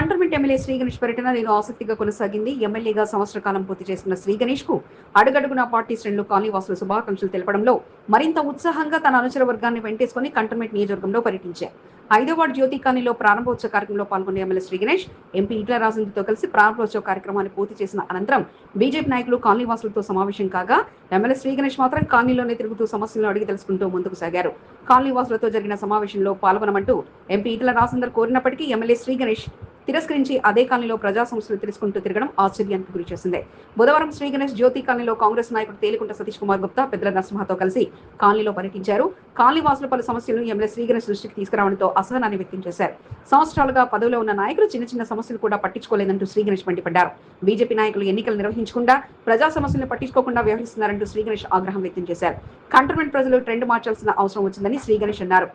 Cantonment MLA Shri Ganesh పర్యటన నేను ఆసక్తిగా కొనసాగింది. ఎమ్మెల్యేగా సంవత్సర కాలం పూర్తి చేసిన శ్రీ గణేష్ కు అడుగడుగునా పార్టీ శ్రేణులు కాలనీవాసులు శుభాకాంక్షలు తెలపడంలో మరింత ఉత్సాహంగా తన అనుచర వర్గాన్ని వెంటేసుకుని కంటోన్మెంట్ నియోజకవర్గంలో పర్యటించారు. 5వ వార్డు జ్యోతి కాలనీలో ప్రారంభోత్సవ కార్యక్రమంలో పాల్గొన్న ఎమ్మెల్యే శ్రీ గణేష్ ఎంపీ ఈటెల రాజేంద్రతో కలిసి ప్రారంభోత్సవ కార్యక్రమాన్ని పూర్తి చేసిన అనంతరం బీజేపీ నాయకులు కాలనీవాసులతో సమావేశం కాగా ఎమ్మెల్యే శ్రీ గణేష్ మాత్రం కాలనీలోనే తిరుగుతూ సమస్యలను అడిగి తెలుసుకుంటూ ముందుకు సాగారు. కాలనీవాసులతో జరిగిన సమావేశంలో పాల్గొనమంటూ ఎంపీ ఈటెల రాజేంద్ర కోరినప్పటికీ ఎమ్మెల్యే శ్రీ గణేష్ తిరస్కరించి అదే కాలనీలో ప్రజా సమస్యలు తెలుసుకుంటూ తిరగడం ఆశ్చర్యానికి గురి చేసింది. బుధవారం శ్రీ గణేష్ జ్యోతి కాలనీలో కాంగ్రెస్ నాయకుడు తేలికుంట సతీష్ కుమార్ గుప్తా పెద్దల నరసింహతో కలిసి కాలనీలో పర్యటించారు. కాలనీ వాసుల పలు సమస్యలను ఎమ్మెల్యే శ్రీ గణేష్ దృష్టికి తీసుకురావడంతో అసహనాన్ని వ్యక్తం చేశారు. సంవత్సరాలుగా పదవిలో ఉన్న నాయకులు చిన్న చిన్న సమస్యలు కూడా పట్టించుకోలేదంటూ శ్రీ గణేష్ మండిపడ్డారు. బీజేపీ నాయకులు ఎన్నికలు నిర్వహించకుండా ప్రజా సమస్యలను పట్టించుకోకుండా వ్యవహరిస్తున్నారంటూ శ్రీ గణేష్ ఆగ్రహం వ్యక్తం చేశారు. కంటోన్మెంట్ ప్రజలు ట్రెండ్ మార్చాల్సిన అవసరం వచ్చిందని శ్రీ గణేష్ అన్నారు.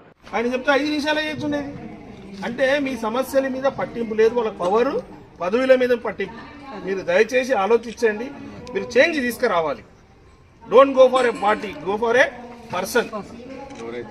అంటే మీ సమస్యల మీద పట్టింపు లేదు, వాళ్ళ పవరు పదవుల మీద పట్టింపు. మీరు దయచేసి ఆలోచించండి, మీరు చేంజ్ తీసుకురావాలి. Don't go for a party, go for a person.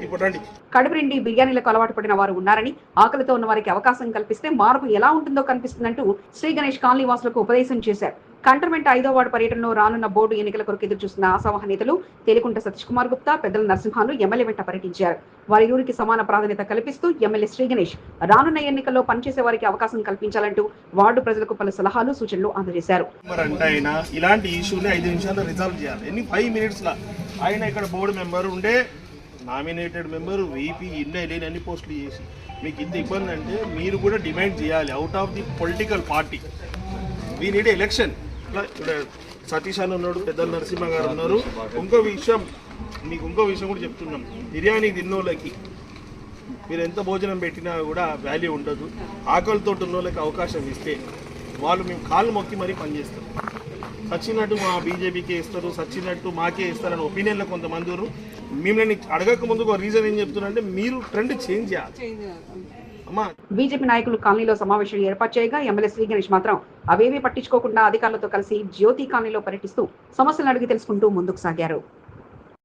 ఇప్పుడు రండి. కడుపు నిండి బిర్యానీలకు అలవాటు పడిన వారు ఉన్నారని, ఆకలితో ఉన్న వారికి అవకాశం కల్పిస్తే మార్పు ఎలా ఉంటుందో కనిపిస్తుందంటూ శ్రీ గణేష్ కాలనీ వాసులకు ఉపదేశం చేశారు. కంటోన్మెంట్ 5వ వార్డు పర్యటనలో రానున్న బోర్డు ఎన్నికల కొరకు ఎదురు చూస్తున్న ఆశావాహ నేతలు తేలికుంట సతీష్ కుమార్ గుప్తా, పెద్దల నరసింహాలు ఎమ్మెల్యే వెంట పర్యటించారు. వారిరువురికి సమాన ప్రాధాన్యత కల్పిస్తూ ఎమ్మెల్యే శ్రీ గణేష్ రానున్న ఎన్నికల్లో పనిచేసే వారికి అవకాశం కల్పించాలంటూ వార్డు ప్రజలకు పలు సలహాలు సూచనలు అందజేశారు. ఇలాంటి ఇష్యూని 5 నిమిషాల్లో రిజాల్వ్ చేయాలి. 5 మినిట్స్ లా ఆయన ఇక్కడ బోర్డు మెంబర్ ఉండే నామినేటెడ్ మెంబర్ వీపీ అన్ని పోస్టులు చేసి మీకు ఇంత ఇబ్బంది అంటే మీరు కూడా డిమాండ్ చేయాలి. Out of the political party we need election. Satish అని ఉన్నాడు, పెద్దల నరసింహ గారు ఉన్నారు. ఇంకో విషయం కూడా చెప్తున్నాం. బిర్యానీ తిన్నోళ్ళకి మీరు ఎంత భోజనం పెట్టినా కూడా వాల్యూ ఉండదు. ఆకలితో ఉన్నోళ్ళకి అవకాశం ఇస్తే వాళ్ళు మేము కాళ్ళు మొక్కి మరీ పనిచేస్తారు. సచ్చినట్టు మా బీజేపీకే ఇస్తారు, సచ్చినట్టు మాకే ఇస్తారని ఒపీనియన్లో కొంతమంది ఉన్నారు. మిమ్మల్ని అడగక ముందు ఒక రీజన్ ఏం చెప్తున్నారంటే మీరు ట్రెండ్ చేంజ్ చేయాలి. బీజేపీ నాయకులు కాలనీలో సమావేశం ఏర్పాటు చేయగా ఎమ్మెల్యే శ్రీ గణేష్ మాత్రం అవేవీ పట్టించుకోకుండా అధికారులతో కలిసి జ్యోతి కాలనీలో పర్యటిస్తూ సమస్యలను అడిగి తెలుసుకుంటూ ముందుకు సాగారు.